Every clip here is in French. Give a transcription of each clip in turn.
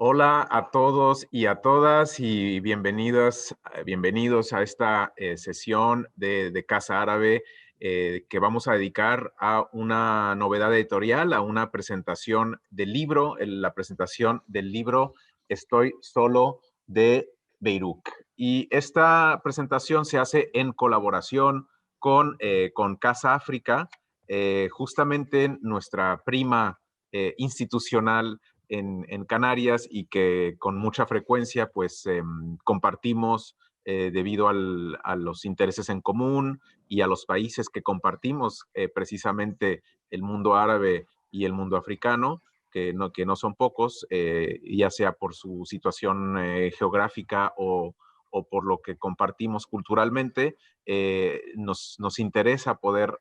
Hola a todos y a todas y bienvenidos a esta sesión de Casa Árabe que vamos a dedicar a una novedad editorial, a una presentación del libro, la presentación del libro Estoy solo de Beirut. Y esta presentación se hace en colaboración con Casa África, justamente nuestra prima institucional en Canarias y que con mucha frecuencia pues compartimos debido a los intereses en común y a los países que compartimos precisamente el mundo árabe y el mundo africano, que no son pocos, ya sea por su situación geográfica o por lo que compartimos culturalmente, nos interesa poder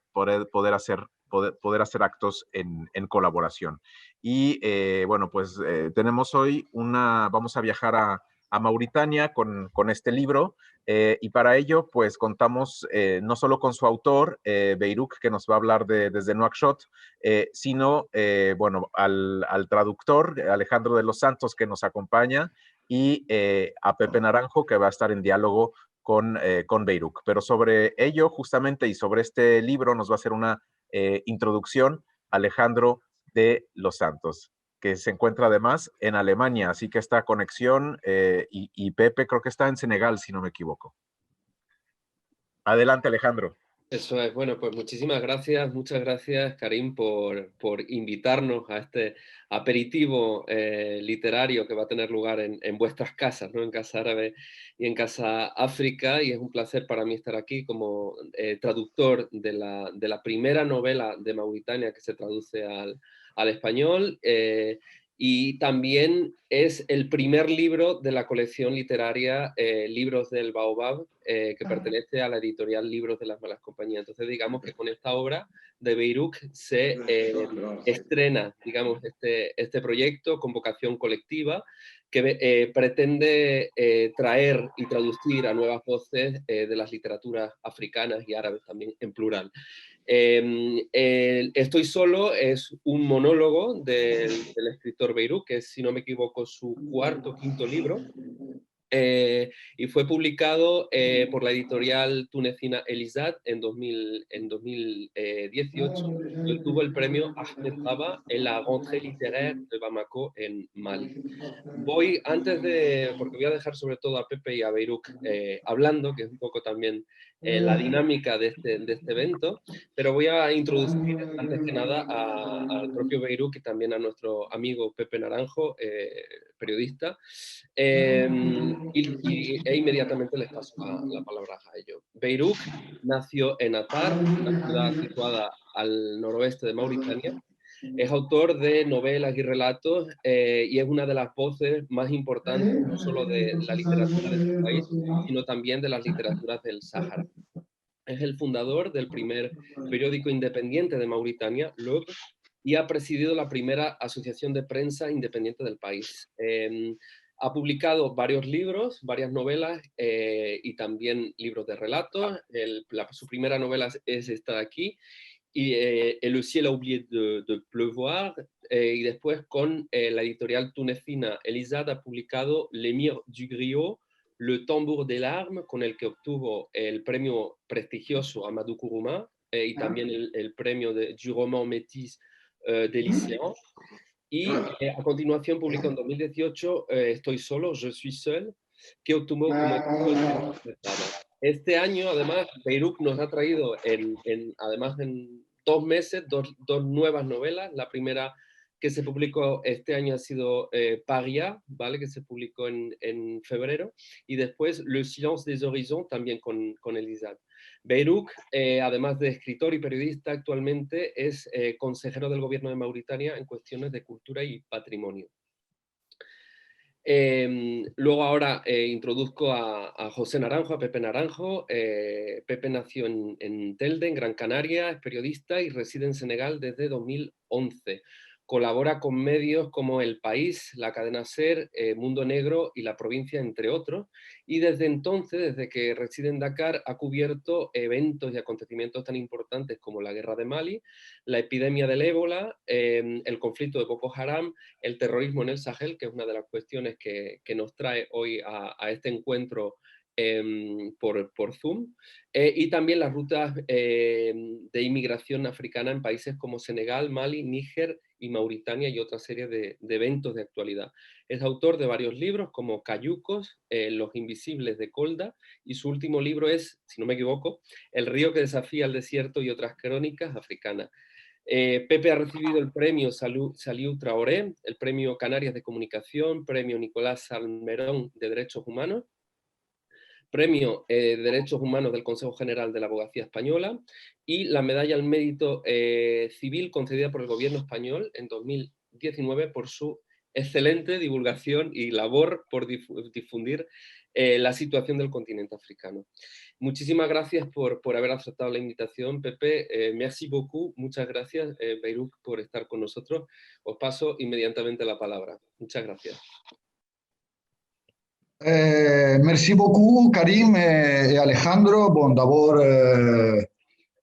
hacer actos en colaboración. Y bueno, pues tenemos hoy vamos a viajar a Mauritania con este libro y para ello pues contamos no solo con su autor, Beirut, que nos va a hablar desde Nuakchot, sino bueno, al traductor Alejandro de los Santos que nos acompaña y a Pepe Naranjo que va a estar en diálogo con Beirut. Pero sobre ello justamente y sobre este libro nos va a hacer una introducción Alejandro de los Santos, que se encuentra además en Alemania, así que esta conexión y Pepe creo que está en Senegal, si no me equivoco. Adelante, Alejandro. Eso es, bueno, pues muchas gracias, Karim, por invitarnos a este aperitivo literario que va a tener lugar en vuestras casas, ¿no? En Casa Árabe y en Casa África, y es un placer para mí estar aquí como traductor de la primera novela de Mauritania que se traduce al español. Y también es el primer libro de la colección literaria Libros del Baobab, que pertenece a la editorial Libros de las Malas Compañías. Entonces, digamos que con esta obra de Beirut se estrena, digamos, este proyecto con vocación colectiva que pretende traer y traducir a nuevas voces de las literaturas africanas y árabes también en plural. Estoy solo es un monólogo del escritor Beirut, que es, si no me equivoco, su cuarto o quinto libro, y fue publicado por la editorial tunecina Elizad en 2018 y obtuvo el premio Ahmed Baba en la Rentrée littéraire de Bamako, en Mali. Porque voy a dejar sobre todo a Pepe y a Beirut hablando, que es un poco también la dinámica de este evento, pero voy a introducir antes que nada al propio Beirut y también a nuestro amigo Pepe Naranjo, periodista, e inmediatamente les paso la palabra a ellos. Beirut nació en Atar, una ciudad situada al noroeste de Mauritania. Es autor de novelas y relatos y es una de las voces más importantes, no solo de la literatura de su país, sino también de las literaturas del Sáhara. Es el fundador del primer periódico independiente de Mauritania, L'Aube, y ha presidido la primera asociación de prensa independiente del país. Ha publicado varios libros, varias novelas y también libros de relatos. Su primera novela es esta de aquí, y Le ciel a oublié de pleuvoir, y después con la editorial tunecina Elizad ha publicado L'Émir du Griot, Le tambour des larmes, con el que obtuvo el premio prestigioso Amadou Kourouma y también el premio du roman métis de Lycéen. Y a continuación publicó en 2018 Estoy solo, Je suis seul, que obtuvo como obtuvo el premio Ahmed Baba. Este año, además, Beirut nos ha traído, además en 2 meses, dos nuevas novelas. La primera que se publicó este año ha sido Paria, ¿vale? Que se publicó en febrero, y después Le silence des horizons, también con Elizad. Beirut, además de escritor y periodista, actualmente es consejero del gobierno de Mauritania en cuestiones de cultura y patrimonio. Luego ahora introduzco a José Naranjo, a Pepe Naranjo. Pepe nació en Telde, en Gran Canaria, es periodista y reside en Senegal desde 2011. Colabora con medios como El País, La Cadena SER, Mundo Negro y La Provincia, entre otros. Y desde entonces, desde que reside en Dakar, ha cubierto eventos y acontecimientos tan importantes como la guerra de Mali, la epidemia del ébola, el conflicto de Boko Haram, el terrorismo en el Sahel, que es una de las cuestiones que nos trae hoy a este encuentro por Zoom, y también las rutas de inmigración africana en países como Senegal, Mali, Níger y Mauritania, y otra serie de eventos de actualidad. Es autor de varios libros como Cayucos, Los Invisibles de Kolda, y su último libro es, si no me equivoco, El río que desafía el desierto y otras crónicas africanas. Pepe ha recibido el premio Saliu Traoré, el premio Canarias de Comunicación, premio Nicolás Salmerón de Derechos Humanos, premio de Derechos Humanos del Consejo General de la Abogacía Española y la medalla al mérito civil concedida por el gobierno español en 2019 por su excelente divulgación y labor por difundir la situación del continente africano. Muchísimas gracias por haber aceptado la invitación, Pepe. Merci beaucoup, muchas gracias, Beirut, por estar con nosotros. Os paso inmediatamente la palabra. Muchas gracias. Merci beaucoup, Karim et Alejandro. Bon, d'abord,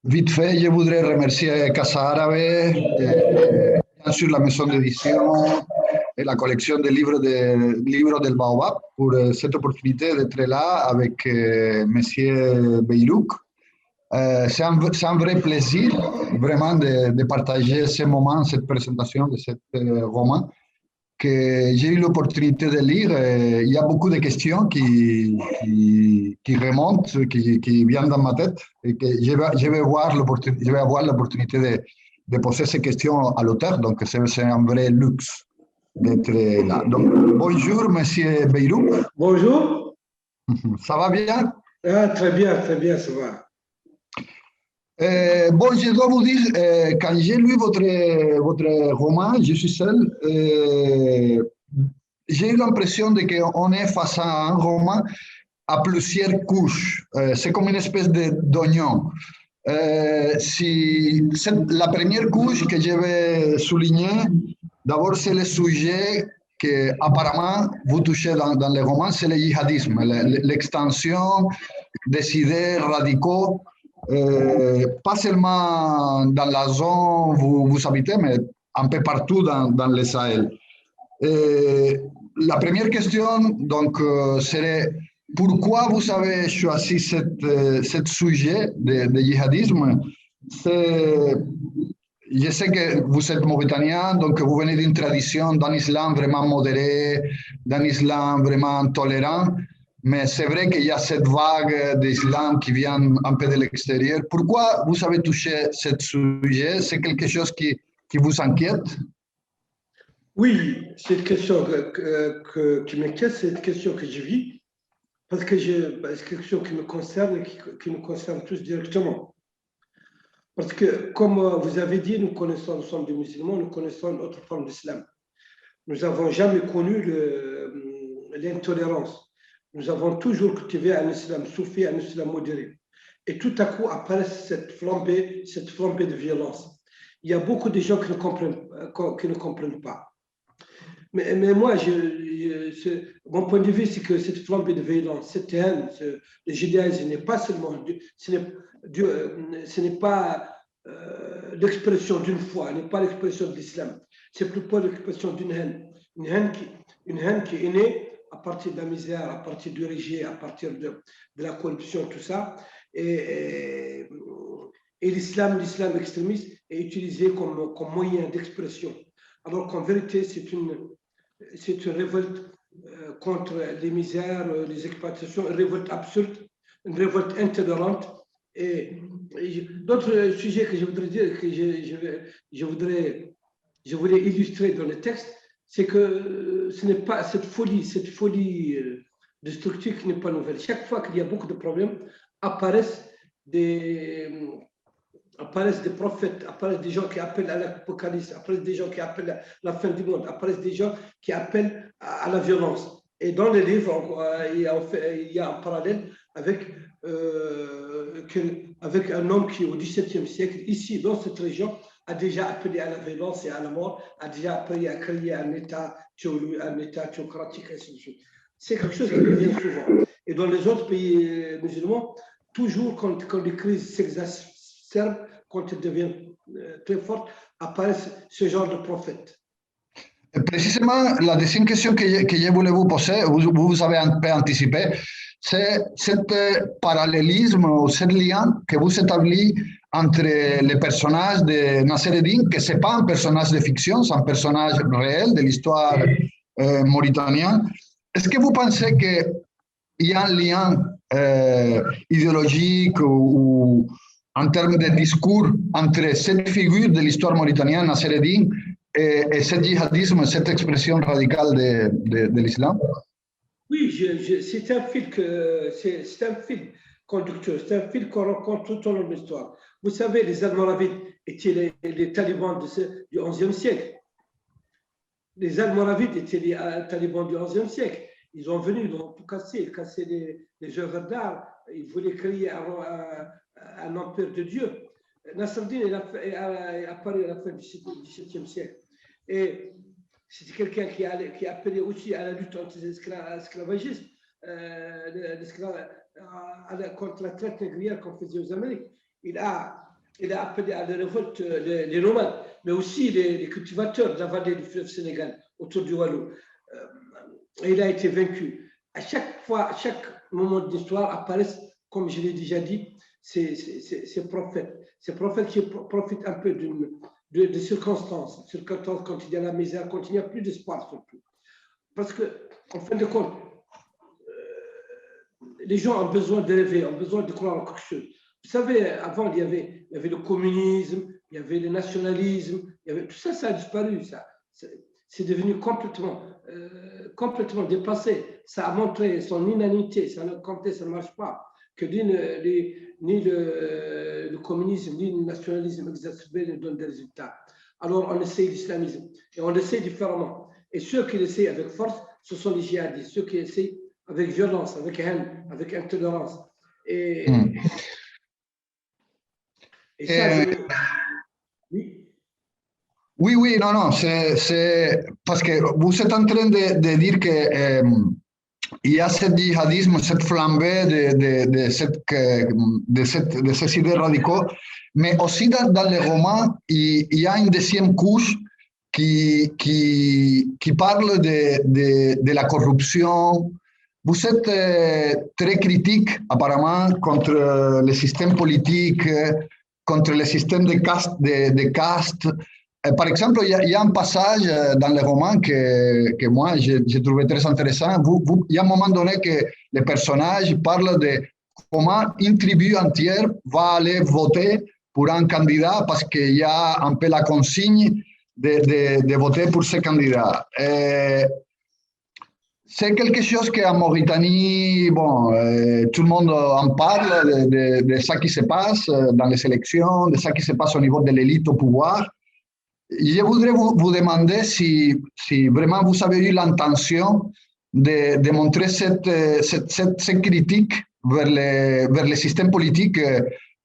vite fait, je voudrais remercier Casa Árabe, bien sûr la maison d'édition et la collection de livres del Baobab pour cette opportunité d'être là avec Monsieur Beyrouk. C'est un vrai plaisir vraiment de partager ce moment, cette présentation de ce roman que j'ai eu l'opportunité de lire. Il y a beaucoup de questions qui remontent, qui viennent dans ma tête et que je vais avoir l'opportunité de poser ces questions à l'auteur. Donc, c'est un vrai luxe d'être là. Donc, bonjour, monsieur Beyrouk. Bonjour. Ça va bien? Très bien, ça va. Bon, je dois vous dire, quand j'ai lu votre roman, Je suis seul, j'ai eu l'impression qu'on est face à un roman à plusieurs couches. C'est comme une espèce d'oignon. La première couche que je vais souligner, d'abord, c'est le sujet que apparemment vous touchez dans le roman, c'est le djihadisme, l'extension des idées radicaux. Pas seulement dans la zone où vous habitez, mais un peu partout dans le Sahel. La première question donc, serait pourquoi vous avez choisi ce sujet de djihadisme? Je sais que vous êtes mauritanien, donc vous venez d'une tradition d'un islam vraiment modéré, d'un islam vraiment tolérant. Mais c'est vrai qu'il y a cette vague d'islam qui vient un peu de l'extérieur. Pourquoi vous avez touché ce sujet? C'est quelque chose qui vous inquiète? Oui, c'est une question qui m'inquiète, c'est une question que je vis, parce que c'est quelque chose qui me concerne et qui nous concerne tous directement. Parce que, comme vous avez dit, nous sommes des musulmans, nous connaissons une autre forme d'islam. Nous n'avons jamais connu l'intolérance. Nous avons toujours cultivé un islam soufi, un islam modéré. Et tout à coup apparaît cette flambée de violence. Il y a beaucoup de gens qui ne comprennent pas. Mais moi, mon point de vue, c'est que cette flambée de violence, cette haine, le judaïsme n'est pas seulement, ce n'est pas l'expression d'une foi, n'est pas l'expression de l'islam. C'est plutôt l'expression d'une haine. Une haine qui est née à partir de la misère, à partir du rejet, à partir de la corruption, tout ça. Et l'islam extrémiste est utilisé comme moyen d'expression. Alors qu'en vérité, c'est une révolte contre les misères, les exploitations, une révolte absurde, une révolte intolérante. Et d'autres sujets que je voudrais dire, que je voudrais illustrer dans le texte, c'est que ce n'est pas cette folie destructive qui n'est pas nouvelle. Chaque fois qu'il y a beaucoup de problèmes, apparaissent des prophètes, apparaissent des gens qui appellent à l'apocalypse, apparaissent des gens qui appellent à la fin du monde, apparaissent des gens qui appellent à la violence. Et dans les livres, il y a un parallèle avec avec un homme qui, au XVIIe siècle, ici, dans cette région, a déjà appelé à la violence et à la mort, a déjà appelé à créer un État théocratique, et ainsi de suite. C'est quelque chose qui revient souvent. Et dans les autres pays musulmans, toujours quand les crises s'exacerbent, quand elles deviennent très fortes, apparaissent ce genre de prophètes. Précisément, la deuxième question que je voulais vous poser, vous avez un peu anticipé, c'est cet parallélisme ou ce lien que vous établissez entre le personnage de Nasser Eddin, que ce n'est pas un personnage de fiction, c'est un personnage réel de l'histoire mauritanienne. Est-ce que vous pensez qu'il y a un lien idéologique ou en termes de discours entre cette figure de l'histoire mauritanienne, Nasser Eddin, et ce djihadisme, cette expression radicale de l'islam? Oui, c'est un fil conducteur, c'est un fil qu'on rencontre tout au long de l'histoire. Vous savez, les Almoravides étaient les talibans du XIe siècle. Les Almoravides étaient les talibans du XIe siècle. Ils ont venu, ils ont tout cassé, ils cassaient les œuvres d'art, ils voulaient créer un empire de Dieu. Nasruddin est apparu à la fin du XVIIe siècle. Et c'était quelqu'un qui appelait aussi à la lutte anti-esclavagisme, contre la traite négrière qu'on faisait aux Amériques. Il a appelé à la révolte les nomades, mais aussi les cultivateurs de la vallée du fleuve Sénégal, autour du Wallou. Et il a été vaincu. À chaque fois, à chaque moment de l'histoire apparaissent, comme je l'ai déjà dit, ces prophètes. Ces prophètes qui profitent un peu de circonstances quand il y a la misère, quand il n'y a plus d'espoir surtout. Parce qu'en fin de compte, les gens ont besoin de rêver, ont besoin de croire en quelque chose. Vous savez, avant, il y avait le communisme, il y avait le nationalisme, tout ça, ça a disparu. C'est devenu complètement dépassé. Ça a montré son inanité, ça ne marche pas. Que ni le communisme, ni le nationalisme exacerbé ne donnent des résultats. Alors on essaie l'islamisme, et on essaie différemment. Et ceux qui essaient avec force, ce sont les djihadistes, ceux qui essaient avec violence, avec haine, avec intolérance. Et ça, Oui, non, c'est parce que vous êtes en train de dire que il y a ce djihadisme, cette flambée de ces idées radicaux, mais aussi dans les romans, il y a une deuxième couche qui parle de la corruption. Vous êtes très critique, apparemment, contre le système politique, contre le système de caste. Par exemple, il y a un passage dans le roman que moi, j'ai trouvé très intéressant. Il y a un moment donné que le personnage parle de comment une tribu entière va aller voter pour un candidat parce qu'il y a un peu la consigne de voter pour ce candidat. C'est quelque chose qu'en Mauritanie, tout le monde en parle de ce qui se passe dans les élections, de ce qui se passe au niveau de l'élite au pouvoir. Je voudrais vous demander si vraiment vous avez eu l'intention de montrer cette critique vers le système politique.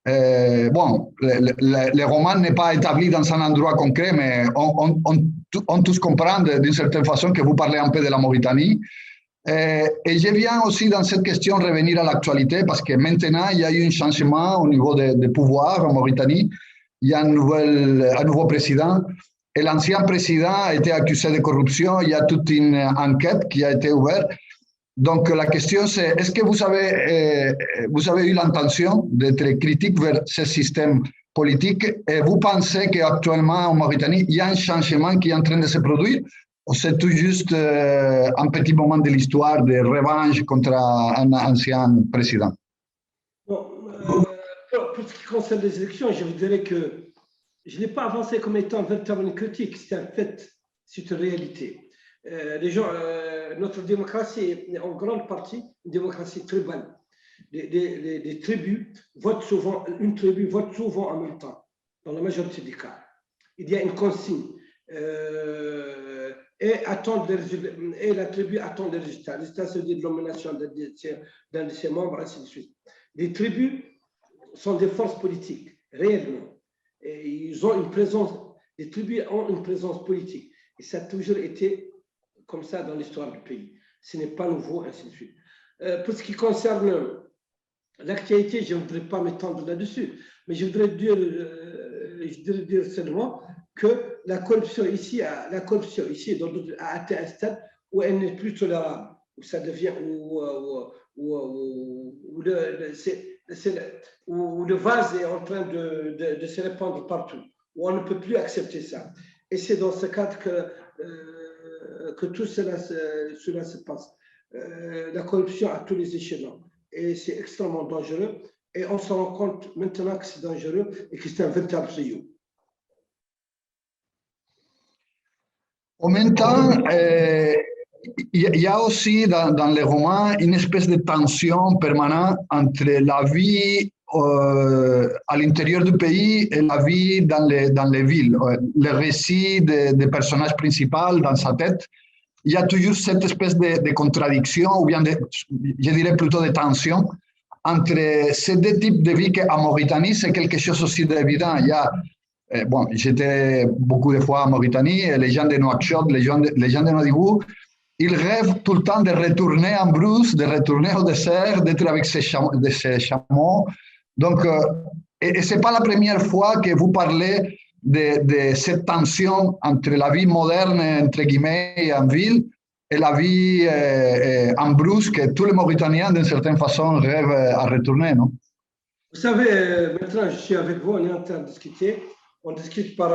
Le roman n'est pas établi dans un endroit concret, mais on tous comprend d'une certaine façon que vous parlez un peu de la Mauritanie. Et je viens aussi dans cette question revenir à l'actualité parce que maintenant, il y a eu un changement au niveau des pouvoirs en Mauritanie. Il y a un nouveau président. Et l'ancien président a été accusé de corruption. Il y a toute une enquête qui a été ouverte. Donc, la question, c'est est-ce que vous avez eu l'intention d'être critique vers ce système politique et vous pensez qu'actuellement en Mauritanie, il y a un changement qui est en train de se produire ou c'est tout juste un petit moment de l'histoire de revanche contre un ancien président? Bon, pour ce qui concerne les élections, je vous dirais que je n'ai pas avancé comme étant véritablement une critique, c'est un fait, c'est une réalité. Les gens, notre démocratie est en grande partie une démocratie tribale. Les tribus votent souvent, une tribu vote souvent en même temps, dans la majorité des cas. Il y a une consigne et la tribu attend des résultats. Les résultats, c'est de nomination d'un de ses membres, ainsi de suite. Les tribus sont des forces politiques, réellement. Et ils ont une présence, les tribus ont une présence politique. Et ça a toujours été comme ça dans l'histoire du pays. Ce n'est pas nouveau, ainsi de suite. Pour ce qui concerne l'actualité, je ne voudrais pas m'étendre là-dessus, mais je voudrais dire seulement que la corruption ici a atteint un stade où elle n'est plus tolérable, où ça devient, où le vase est en train de se répandre partout, où on ne peut plus accepter ça. Et c'est dans ce cadre que tout cela se passe. La corruption à tous les échelons. Et c'est extrêmement dangereux. Et on se rend compte maintenant que c'est dangereux et que c'est un véritable fléau. En même temps, il y a aussi dans les romans une espèce de tension permanente entre la vie à l'intérieur du pays et la vie dans les villes. Le récit des personnages principaux dans sa tête, il y a toujours cette espèce de contradiction, ou bien je dirais plutôt de tension, entre ces deux types de vie qu'en Mauritanie, c'est quelque chose aussi d'évident. Il y a, bon, j'étais beaucoup de fois en Mauritanie, et les gens de Nouakchott, les gens de Nouadhibou, ils rêvent tout le temps de retourner en brousse, de retourner au désert, d'être avec ces chameaux. Donc, et ce n'est pas la première fois que vous parlez de cette tension entre la vie moderne, entre guillemets, en ville, et la vie en brousse que tous les Mauritaniens, d'une certaine façon, rêvent à retourner, non? Vous savez, maintenant, je suis avec vous, on est en train de discuter. On discute par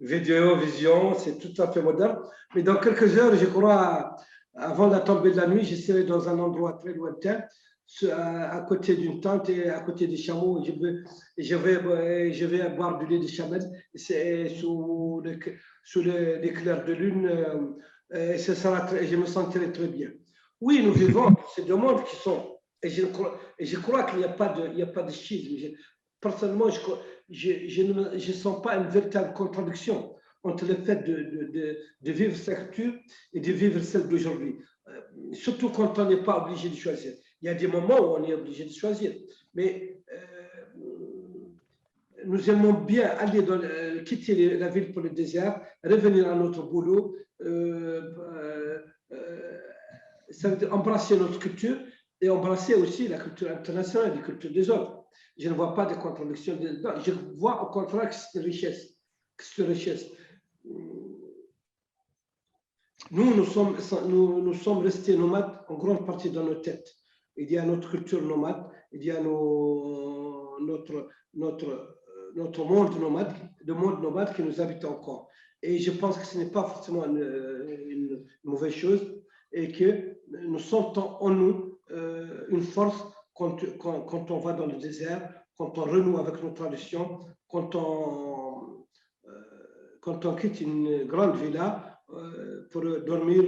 vision, c'est tout à fait moderne. Mais dans quelques heures, je crois, avant la tombée de la nuit, je serai dans un endroit très lointain, à côté d'une tente et à côté des chameaux. Je vais boire du lait de chamel sous l'éclair de lune. Et je me sentirai très bien. Oui, nous vivons ces deux mondes qui sont. Et je crois qu'il n'y a pas de schisme. Personnellement, je ne sens pas une véritable contradiction entre le fait de vivre cette culture et de vivre celle d'aujourd'hui. Surtout quand on n'est pas obligé de choisir. Il y a des moments où on est obligé de choisir. Mais nous aimons bien aller quitter la ville pour le désert, revenir à notre boulot, ça veut dire embrasser notre culture et embrasser aussi la culture internationale, la culture des autres. Je ne vois pas de contradiction dedans. Je vois au contraire que c'est une richesse. Nous sommes restés nomades en grande partie dans nos têtes. Il y a notre culture nomade, il y a notre monde nomade, le monde nomade qui nous habite encore. Et je pense que ce n'est pas forcément une mauvaise chose et que nous sentons en nous une force quand on va dans le désert, quand on renoue avec nos traditions, quand on quitte une grande villa pour dormir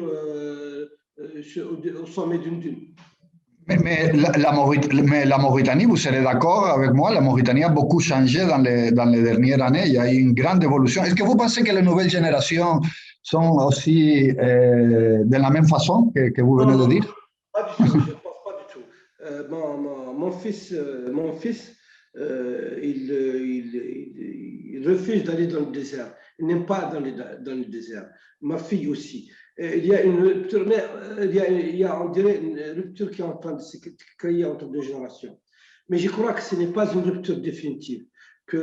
au sommet d'une dune. Mais la Mauritanie, vous serez d'accord avec moi, la Mauritanie a beaucoup changé dans les dernières années. Il y a eu une grande évolution. Est-ce que vous pensez que les nouvelles générations sont aussi de la même façon que vous venez de dire? Pas du tout, je ne pense pas du tout. Mon fils, il refuse d'aller dans le désert. Il n'aime pas dans le désert. Ma fille aussi. Il y a une rupture, mais il y a, on dirait, une rupture qui est en train de se créer entre deux générations. Mais je crois que ce n'est pas une rupture définitive, que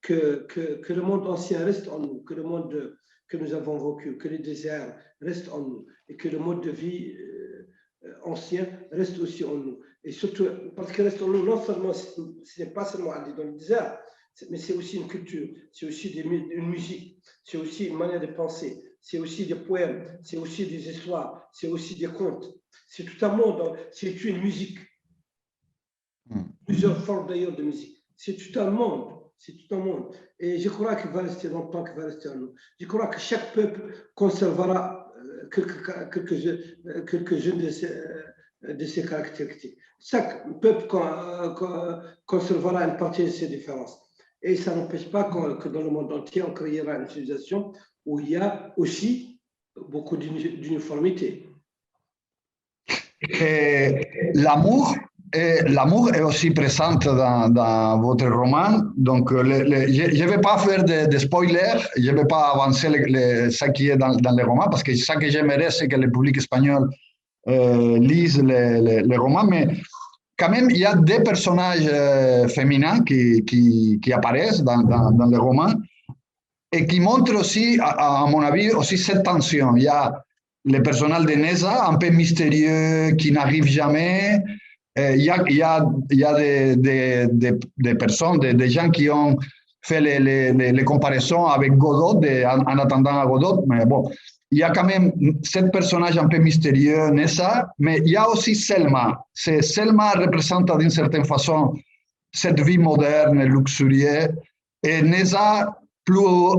le monde ancien reste en nous, que le monde que nous avons vécu, que le désert reste en nous, et que le mode de vie ancien reste aussi en nous. Et surtout, parce qu'il reste en nous, non seulement, ce n'est pas seulement aller dans le désert, mais c'est aussi une culture, c'est aussi une musique, c'est aussi une manière de penser, c'est aussi des poèmes, c'est aussi des histoires, c'est aussi des contes. C'est tout un monde, c'est une musique. Plusieurs formes d'ailleurs de musique. C'est tout un monde. C'est tout un monde. Et je crois qu'il va rester longtemps, qu'il va rester en nous. Je crois que chaque peuple conservera quelques-unes de ses caractéristiques. Chaque peuple conservera une partie de ses différences. Et ça n'empêche pas que dans le monde entier, on créera une civilisation où il y a aussi beaucoup d'uniformité. L'amour est aussi présent dans votre roman. Donc, je ne vais pas faire de spoilers, je ne vais pas avancer ce qui est dans les romans, parce que ce que j'aimerais, c'est que le public espagnol lise les romans. Mais quand même, il y a des personnages féminins qui apparaissent dans les romans et qui montrent aussi, à mon avis, aussi cette tension. Il y a le personnage de Neza, un peu mystérieux, qui n'arrive jamais. Il y a des personnes, des gens qui ont fait les comparaisons avec Godot, en attendant à Godot. Mais bon, il y a quand même ce personnage un peu mystérieux, Neza, mais il y a aussi Selma. Selma représente d'une certaine façon cette vie moderne, luxurieuse, et Neza plus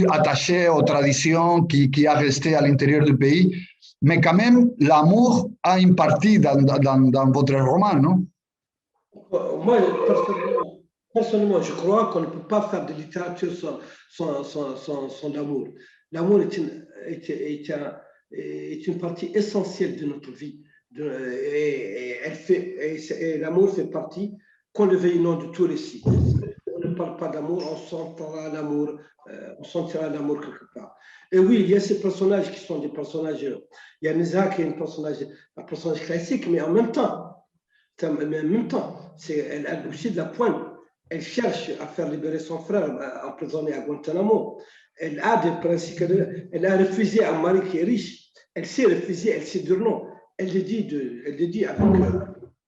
attaché aux traditions qui a resté à l'intérieur du pays. Mais quand même, l'amour a une partie dans votre roman, non? Moi, personnellement, je crois qu'on ne peut pas faire de littérature sans l'amour. L'amour est une partie essentielle de notre vie. Et l'amour fait partie, qu'on le veuille ou non, de tout récit. On ne parle pas d'amour, on sentira l'amour quelque part. Et oui, il y a ces personnages qui sont des personnages. Il y a Neza qui est un personnage classique, mais en même temps, elle a aussi de la pointe. Elle cherche à faire libérer son frère emprisonné à Guantanamo. Elle a des principes. Elle a refusé un mari qui est riche. Elle s'est refusée, elle s'est dit non. Elle le dit avec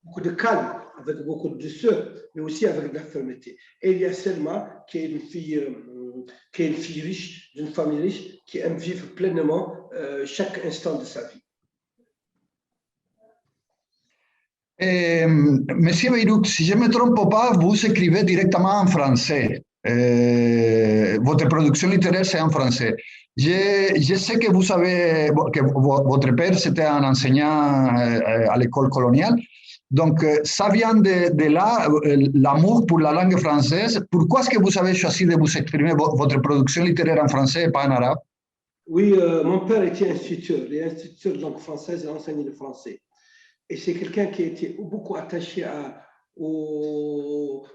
beaucoup de calme, avec beaucoup de douceur, mais aussi avec de la fermeté. Et il y a Selma, qui est une fille riche, d'une famille riche, qui aime vivre pleinement chaque instant de sa vie. Monsieur Beyrouk, si je ne me trompe pas, vous écrivez directement en français. Votre production littéraire, c'est en français. Je sais que vous savez que votre père, c'était un enseignant à l'école coloniale. Donc, ça vient de là, l'amour pour la langue française. Pourquoi est-ce que vous avez choisi de vous exprimer votre production littéraire en français et pas en arabe? Oui, mon père était instituteur. Il est instituteur de langue française et enseignait le français. Et c'est quelqu'un qui était beaucoup attaché aux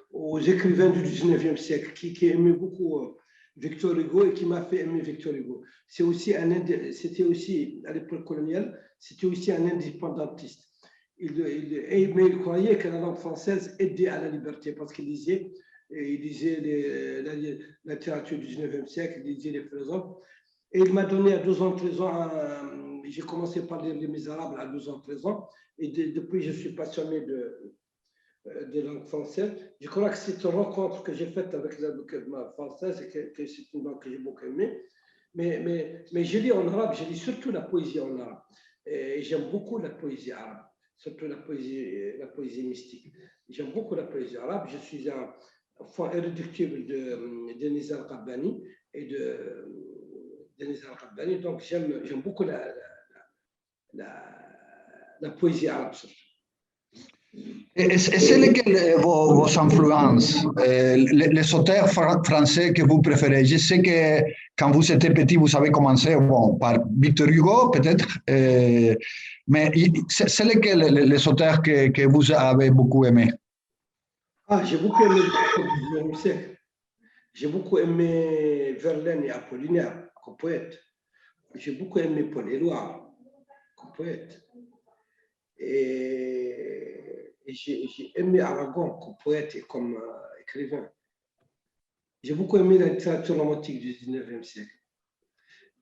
écrivains du 19e siècle, qui aimait beaucoup Victor Hugo et qui m'a fait aimer Victor Hugo. C'était aussi, à l'époque coloniale, c'était aussi un indépendantiste. Mais il croyait que la langue française aidait à la liberté, parce qu'il lisait la littérature du 19e siècle, il lisait les philosophes. Et il m'a donné à 12 ans, 13 ans, j'ai commencé par lire Les Misérables à 12 ans, 13 ans. Et depuis, je suis passionné de langue française. Je crois que c'est une rencontre que j'ai faite avec la langue française et que c'est une langue que j'ai beaucoup aimée. Mais je lis en arabe, je lis surtout la poésie en arabe. Et j'aime beaucoup la poésie arabe, surtout la poésie mystique. J'aime beaucoup la poésie arabe. Je suis un fan irréductible de Nizar Qabbani et de Nizar Qabbani. Donc, j'aime beaucoup la poésie arabe. Et c'est lesquelles vos influences, les auteurs français que vous préférez? Je sais que quand vous étiez petit, vous avez commencé par Victor Hugo, peut-être, mais c'est lesquels les auteurs que vous avez beaucoup aimés? J'ai beaucoup aimé le 19e siècle. J'ai beaucoup aimé Verlaine et Apollinaire comme poète. J'ai beaucoup aimé Paul Éluard comme poète. Et j'ai aimé Aragon comme poète et comme écrivain. J'ai beaucoup aimé la littérature romantique du 19e siècle.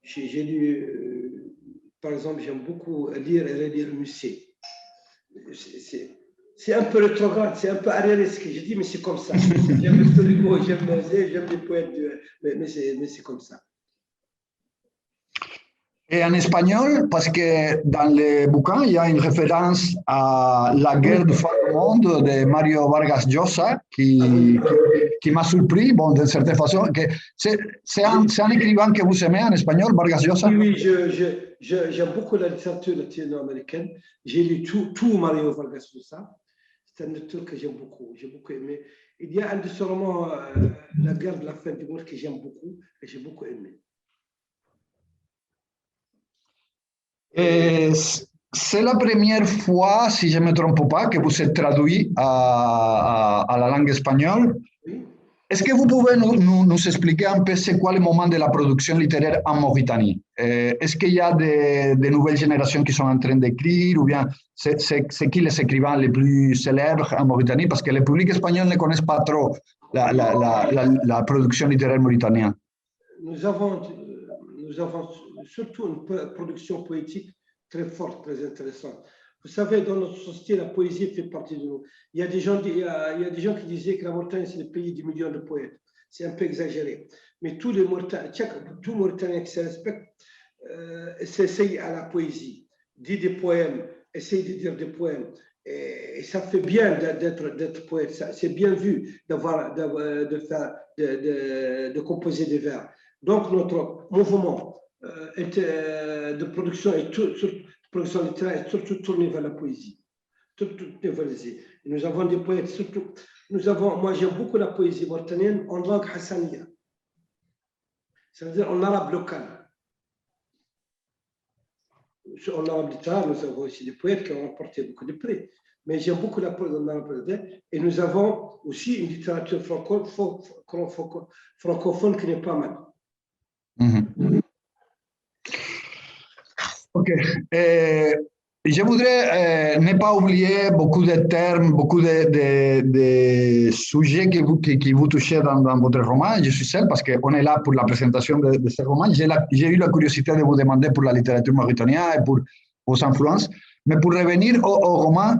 J'ai lu, par exemple, j'aime beaucoup lire et relire Musset. C'est un peu rétrograde, c'est un peu arriériste ce que j'ai dit, mais c'est comme ça. J'aime Victor Hugo, j'aime les poètes, mais c'est comme ça. Et en espagnol, parce que dans le bouquin, il y a une référence à La guerre du fin du monde de Mario Vargas Llosa, qui m'a surpris, bon, d'une certaine façon. C'est un écrivain que vous aimez en espagnol, Vargas Llosa? Oui, j'aime beaucoup la littérature latino-américaine. J'ai lu tout Mario Vargas Llosa. C'est un auteur que j'ai beaucoup aimé. Il y a un de ses romans, La guerre de la fin du monde, que j'aime beaucoup et j'ai beaucoup aimé. C'est la première fois, si je ne me trompe pas, que vous êtes traduit à la langue espagnole. Oui. Est-ce que vous pouvez nous expliquer un peu c'est quoi le moment de la production littéraire en Mauritanie? Est-ce qu'il y a des nouvelles générations qui sont en train d'écrire ou bien c'est qui les écrivains les plus célèbres en Mauritanie? Parce que le public espagnol ne connaît pas trop la production littéraire mauritanienne. Nous avons surtout une production poétique très forte, très intéressante. Vous savez, dans notre société, la poésie fait partie de nous. Il y a des gens qui disaient que la Mauritanie, c'est le pays des millions de poètes. C'est un peu exagéré. Mais tout Mauritanien qui se respecte s'essaye à la poésie, dit des poèmes, essaye de dire des poèmes. Et ça fait bien d'être poète. C'est bien vu de composer des vers. Donc, notre mouvement de production production littéraire est surtout tournée vers la poésie. Et nous avons des poètes, surtout. Moi, j'aime beaucoup la poésie mauritanienne en langue hassaniya, c'est-à-dire en arabe local. En arabe littéraire, nous avons aussi des poètes qui ont remporté beaucoup de prix. Mais j'aime beaucoup la poésie en arabe littéraire. Et nous avons aussi une littérature francophone qui n'est pas mal. Mm-hmm. Ok. Je voudrais ne pas oublier beaucoup de termes, beaucoup de sujets qui vous touchez dans votre roman. Je suis seul parce qu'on est là pour la présentation de ce roman. J'ai eu la curiosité de vous demander pour la littérature mauritanienne et pour vos influences. Mais pour revenir au roman,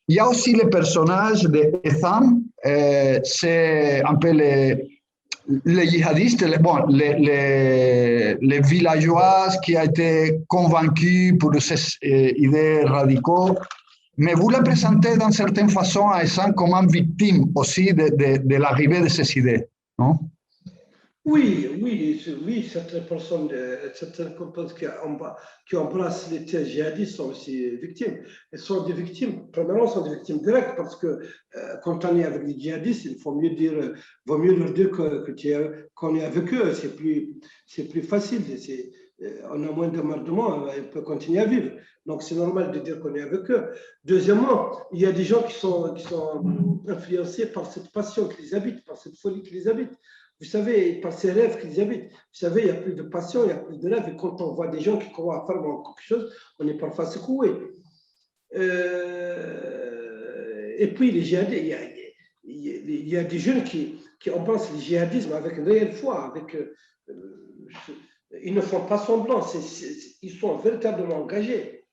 il y a aussi le personnage d'Etham. C'est un peu les djihadistes, les villageois qui ont été convaincus pour ces idées radicaux, mais vous la présentez d'une certaine façon à Essam comme une victime aussi de l'arrivée de ces idées, non? Oui, certaines personnes qui embrassent les thèses djihadistes sont aussi victimes. Elles sont des victimes, premièrement, sont des victimes directes parce que quand on est avec les djihadistes, il vaut mieux leur dire qu'on est avec eux. C'est plus facile. On a moins d'emmerdements, on peut continuer à vivre. Donc, c'est normal de dire qu'on est avec eux. Deuxièmement, il y a des gens qui sont influencés par cette passion qui les habite, par cette folie qui les habite. Vous savez, par ces rêves qu'ils habitent. Vous savez, il n'y a plus de passion, il n'y a plus de rêve. Et quand on voit des gens qui croient à faire quelque chose, on est parfois secoué. Et puis, les djihadistes, il y a des jeunes qui embrassent le djihadisme avec une réelle foi. Ils ne font pas semblant. Ils sont véritablement engagés.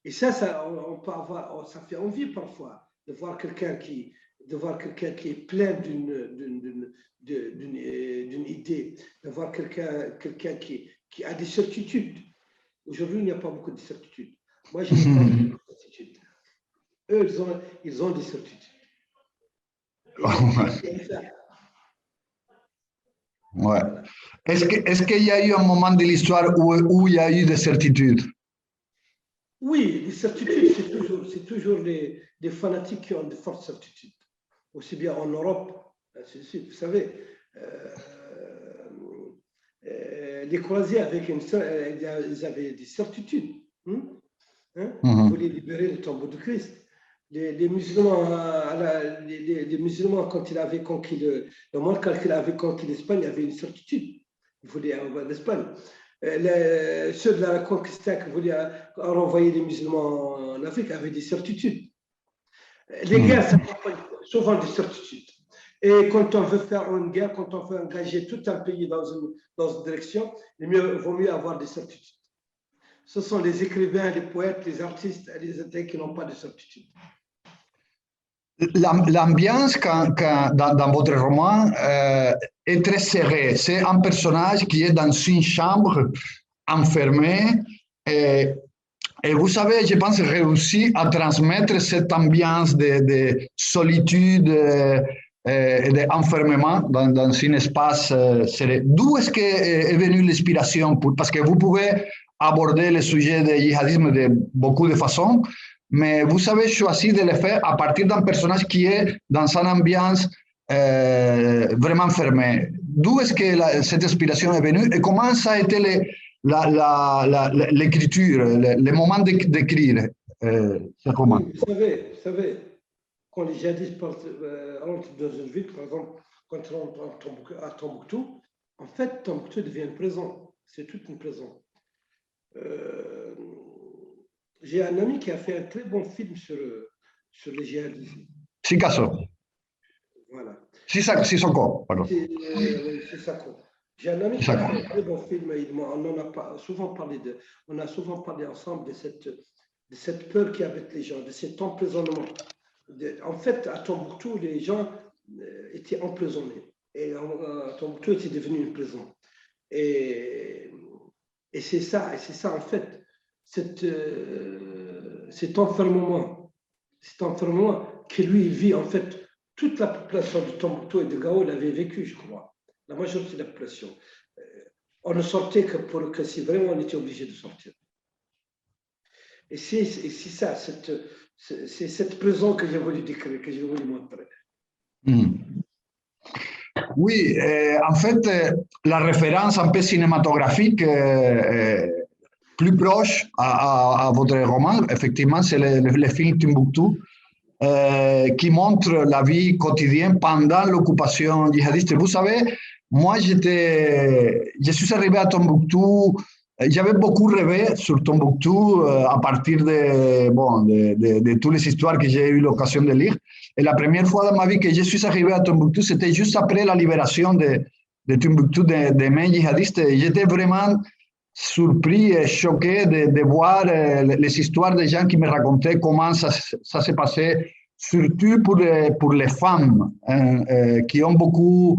Et ça fait envie parfois de voir quelqu'un qui est plein d'une idée, de voir quelqu'un qui a des certitudes. Aujourd'hui, il n'y a pas beaucoup de certitudes. Moi, je n'ai pas beaucoup de certitudes. Eux, ils ont des certitudes. Ouais. Est-ce qu'il y a eu un moment de l'histoire où il y a eu des certitudes? Oui, les certitudes, c'est toujours les fanatiques qui ont de fortes certitudes. Aussi bien en Europe, ainsi de suite. Vous savez, les croisés ils avaient des certitudes. Ils voulaient libérer le tombeau de Christ. Les musulmans, quand ils avaient conquis le monde, quand ils avaient conquis l'Espagne, avaient une certitude. Ils voulaient avoir l'Espagne. Ceux de la Conquista qui voulaient renvoyer les musulmans en Afrique avaient des certitudes. Les guerres, ça souvent des certitudes. Et quand on veut faire une guerre, quand on veut engager tout un pays dans une direction, il vaut mieux avoir des certitudes. Ce sont les écrivains, les poètes, les artistes et les athées qui n'ont pas de certitude. L'ambiance dans votre roman est très serrée. C'est un personnage qui est dans une chambre enfermée et vous savez, je pense, réussi à transmettre cette ambiance de solitude et d'enfermement dans un espace serré. D'où est-ce qu'est venue l'inspiration? Parce que vous pouvez aborder le sujet du djihadisme de beaucoup de façons, mais vous avez choisi de le faire à partir d'un personnage qui est dans une ambiance vraiment fermée. D'où est-ce que cette inspiration est venue et comment ça a été l'écriture, le moment d'écrire ce roman. Oui, vous savez, quand les djihadistes rentrent dans une ville, par exemple, quand ils rentrent à Tombouctou, en fait, Tombouctou devient une prison. C'est toute une prison. J'ai un ami qui a fait un très bon film sur les djihadistes. Picasso. Voilà. Sissoko, pardon. C'est ça. J'ai un ami qui a fait un très bon film. On a souvent parlé ensemble de cette peur qu'il y a avec les gens, de cet emprisonnement. En fait, à Tombouctou, les gens étaient emprisonnés. Et Tombouctou était devenu une prison. Et c'est ça, en fait, cet enfermement que lui, il vit, en fait, toute la population de Tombouctou et de Gao l'avait vécu, je crois. La majorité de la population. On ne sortait que si vraiment on était obligé de sortir. Et c'est ça, c'est cette prison que j'ai voulu décrire, que j'ai voulu montrer. Oui, en fait, la référence un peu cinématographique plus proche à votre roman, effectivement, c'est le film Timbuktu, qui montre la vie quotidienne pendant l'occupation djihadiste. Vous savez, moi, je suis arrivé à Tombouctou, j'avais beaucoup rêvé sur Tombouctou à partir de toutes les histoires que j'ai eu l'occasion de lire. Et la première fois dans ma vie que je suis arrivé à Tombouctou, c'était juste après la libération de Tombouctou des mains djihadistes. J'étais vraiment surpris et choqué de voir les histoires des gens qui me racontaient comment ça s'est passé, surtout pour les femmes qui ont beaucoup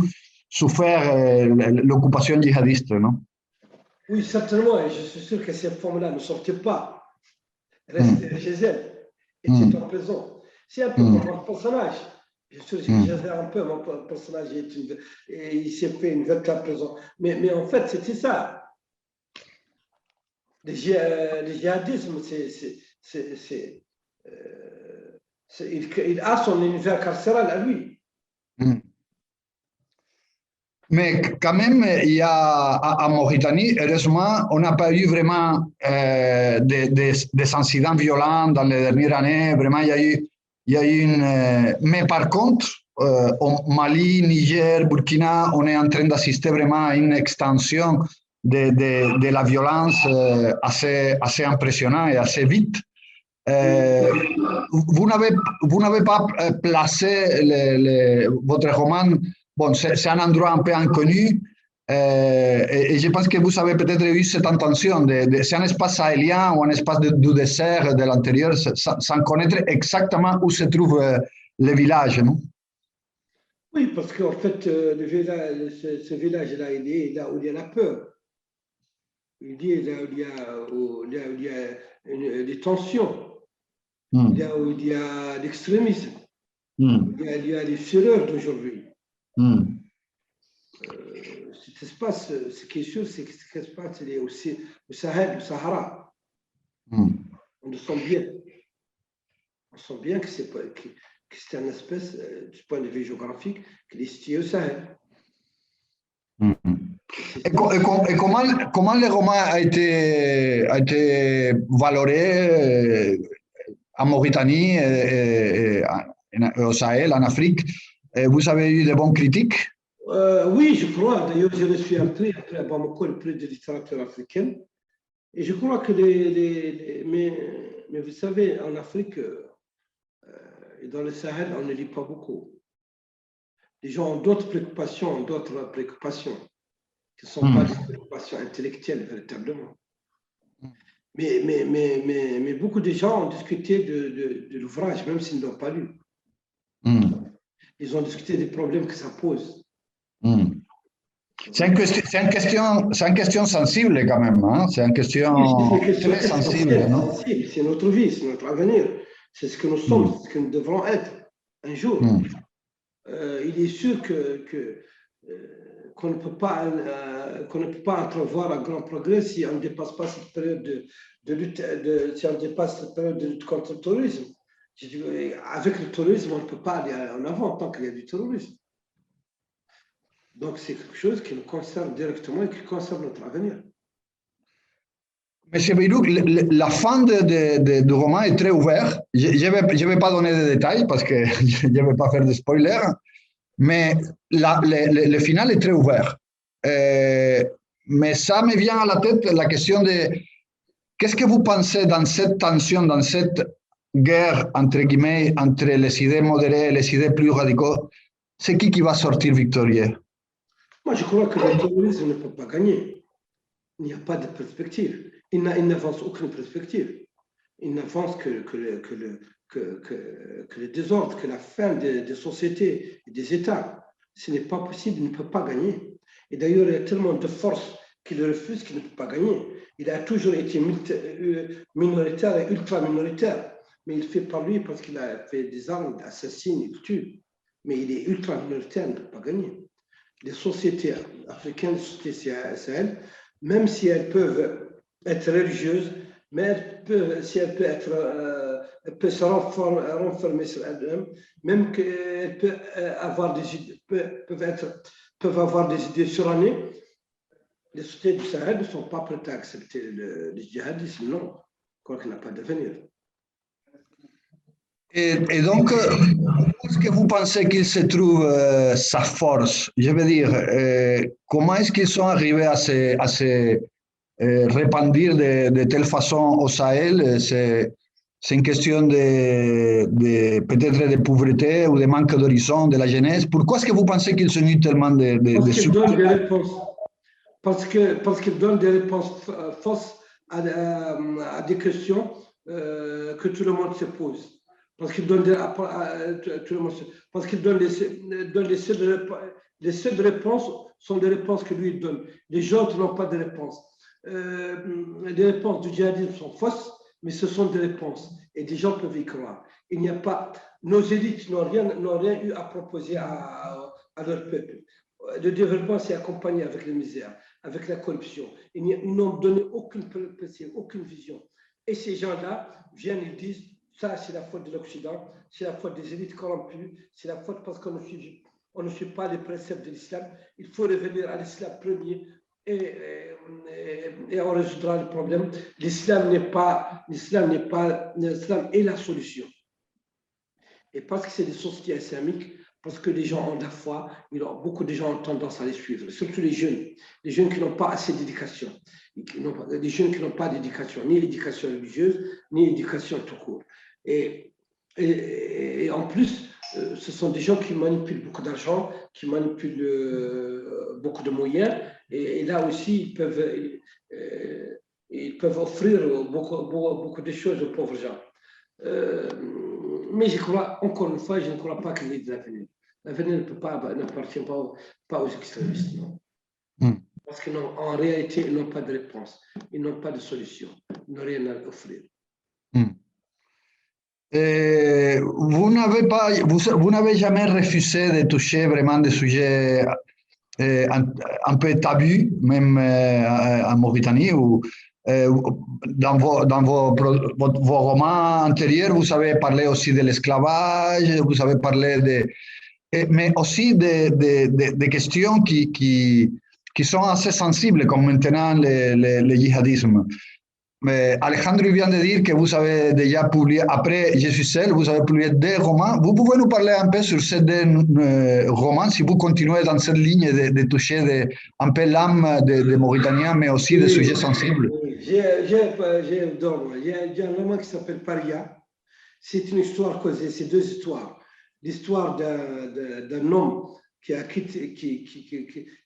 souffert l'occupation djihadiste, non? Oui, certainement, et je suis sûr que ces femmes-là ne sortaient pas, restaient chez elles, étaient en prison. C'est un peu comme mon personnage. Bien sûr, j'exagère un peu, mon personnage, il s'est fait une véritable prison. Mais en fait, c'était ça. Le djihadisme, il a son univers carcéral à lui. Mais quand même, il y a en Mauritanie, heureusement, on n'a pas eu vraiment des incidents violents dans les dernières années. Vraiment, il y a eu mais par contre, au Mali, Niger, Burkina, on est en train d'assister vraiment à une extension de la violence assez impressionnante et assez vite. Vous n'avez pas placé votre roman. Bon, c'est un endroit un peu inconnu et je pense que vous avez peut-être eu cette intention c'est un espace sahélien ou un espace du désert de l'intérieur sans connaître exactement où se trouve le village, non? Oui, parce qu'en fait, ce village-là, il est là où il y a la peur. Il est là où il y a des tensions, là où il y a l'extrémisme, il y a les fureurs d'aujourd'hui. Cet espace, ce qui est sûr, c'est que cet espace, il est aussi au Sahel, au Sahara. On le sent bien. On sent bien que c'est un espèce, du point de vue géographique, qui est situé au Sahel. Et comment le roman a été valoré en Mauritanie, au Sahel, en Afrique? Vous avez eu de bonnes critiques? Oui, je crois. D'ailleurs, j'ai reçu un prix après Bamako, le prix de littérature africaine. Et je crois que mais vous savez, en Afrique et dans le Sahel, on ne lit pas beaucoup. Les gens ont d'autres préoccupations, qui ne sont pas des préoccupations intellectuelles véritablement. Mais beaucoup de gens ont discuté de l'ouvrage, même s'ils ne l'ont pas lu. Ils ont discuté des problèmes que ça pose. C'est une question sensible quand même, hein? C'est une question très sensible, non? C'est notre vie, c'est notre avenir. C'est ce que nous sommes, c'est ce que nous devrons être un jour. Il est sûr qu'on ne peut pas entrevoir un grand progrès si on ne dépasse pas cette période de lutte, si on dépasse cette période de lutte contre le terrorisme. Avec le terrorisme, on ne peut pas aller en avant tant qu'il y a du terrorisme. Donc c'est quelque chose qui nous concerne directement et qui concerne notre avenir. Monsieur Beyrouk, la fin du roman est très ouverte. Je ne vais pas donner de détails parce que je ne vais pas faire de spoiler, mais le final est très ouvert. Mais ça me vient à la tête la question de qu'est-ce que vous pensez dans cette tension, dans cette guerre, entre guillemets, entre les idées modérées et les idées plus radicaux, c'est qui va sortir victorieux? Moi, je crois que le terrorisme ne peut pas gagner. Il n'y a pas de perspective. Il n'avance aucune perspective. Il n'avance que le désordre, que la fin des sociétés et des États. Ce n'est pas possible, il ne peut pas gagner. Et d'ailleurs, il y a tellement de forces qui le refusent qu'il ne peut pas gagner. Il a toujours été minoritaire et ultra-minoritaire. Mais il fait par lui parce qu'il a fait des armes, il assassine, il tue. Mais il est ultra-minoritaire, il ne peut pas gagner. Les sociétés africaines, les sociétés Sahel, même si elles peuvent être religieuses, mais si elles peuvent se renfermer sur elles-mêmes, même qu'elles peuvent avoir des idées surannées, les sociétés du Sahel ne sont pas prêtes à accepter le djihadisme, non. Je crois qu'il n'a pas d'avenir. Et donc, où est-ce que vous pensez qu'il se trouve sa force? Je veux dire, comment est-ce qu'ils sont arrivés à se répandir de telle façon au Sahel? C'est une question peut-être de pauvreté ou de manque d'horizon de la jeunesse. Pourquoi est-ce que vous pensez qu'ils ont eu tellement de Parce qu'ils donnent des réponses. Parce qu'ils donnent des réponses fausses à des questions que tout le monde se pose. Parce qu'ils donnent les seules réponses sont des réponses que lui donne. Les autres n'ont pas de réponse. Les réponses du djihadisme sont fausses, mais ce sont des réponses. Et des gens peuvent y croire. Il n'y a pas. Nos élites n'ont rien eu à proposer à leur peuple. Le développement s'est accompagné avec la misère, avec la corruption. Ils n'ont donné aucune perspective, aucune vision. Et ces gens-là viennent et disent ça, c'est la faute de l'Occident, c'est la faute des élites corrompues, c'est la faute parce qu'on ne suit pas les préceptes de l'islam. Il faut revenir à l'islam premier et on résoudra le problème. L'islam est la solution. Et parce que c'est des sociétés islamiques, parce que les gens ont la foi, beaucoup de gens ont tendance à les suivre, surtout les jeunes qui n'ont pas assez d'éducation, les jeunes qui n'ont pas d'éducation, ni l'éducation religieuse, ni l'éducation tout court. Et en plus, ce sont des gens qui manipulent beaucoup d'argent, qui manipulent beaucoup de moyens, et là aussi, ils peuvent offrir beaucoup de choses aux pauvres gens. Mais je crois, encore une fois, je ne crois pas qu'il y ait de l'avenir. L'avenir n'appartient pas aux extrémistes, non. Parce qu'en réalité, ils n'ont pas de réponse, ils n'ont pas de solution, ils n'ont rien à offrir. Vous n'avez jamais refusé de toucher vraiment des sujets un peu tabus, même en Mauritanie, ou dans vos romans antérieurs, vous avez parlé aussi de l'esclavage, vous avez parlé mais aussi de questions qui sont assez sensibles, comme maintenant le djihadisme. Mais Alejandro vient de dire que vous avez déjà publié, après Je suis seul, vous avez publié des romans. Vous pouvez nous parler un peu sur ces deux romans, si vous continuez dans cette ligne de toucher un peu l'âme des Mauritaniens, mais aussi des sujets sensibles. J'ai un roman qui s'appelle Paria. C'est une histoire causée, c'est deux histoires. L'histoire d'un homme qui a quitté